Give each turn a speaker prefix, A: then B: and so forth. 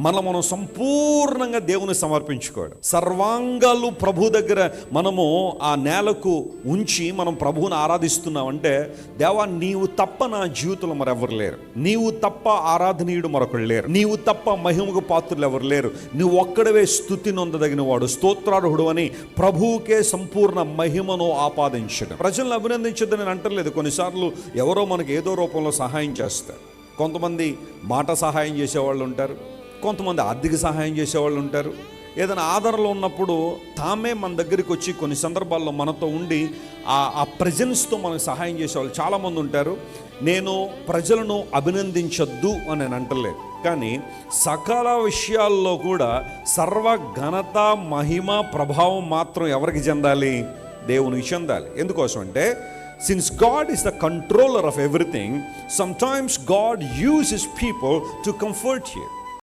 A: మనం సంపూర్ణంగా దేవుని సమర్పించుకోవడం. సర్వాంగాలు ప్రభు దగ్గర మనము ఆ నేలకు ఉంచి మనం ప్రభువుని ఆరాధిస్తున్నామంటే, దేవా నీవు తప్ప నా జీవితంలో మరెవరు లేరు, నీవు తప్ప ఆరాధనీయుడు మరొకరు లేరు, నీవు తప్ప మహిమకు పాత్రులు ఎవరు లేరు, నువ్వు ఒక్కడవే స్తుతి నొందదగిన వాడు, స్తోత్రార్హుడు అని ప్రభువుకే సంపూర్ణ మహిమను ఆపాదించడం. ప్రజలను అభినందించద్దని నేను అంటలేదు. కొన్నిసార్లు ఎవరో మనకి ఏదో రూపంలో సహాయం చేస్తారు. కొంతమంది మాట సహాయం చేసేవాళ్ళు ఉంటారు, కొంతమంది ఆర్థిక సహాయం చేసేవాళ్ళు ఉంటారు. ఏదైనా ఆధారంలో ఉన్నప్పుడు తామే మన దగ్గరికి వచ్చి కొన్ని సందర్భాల్లో మనతో ఉండి ఆ ప్రెజెన్స్తో మనకు సహాయం చేసేవాళ్ళు చాలామంది ఉంటారు. నేను ప్రజలను అభినందించొద్దు అని నేను అంటలేదు, కానీ సకల విషయాల్లో కూడా సర్వ ఘనత మహిమ ప్రభావం మాత్రం ఎవరికి చెందాలి? దేవునికి చెందాలి. ఎందుకోసం అంటే, since God is the controller of everything, sometimes God uses people to comfort you.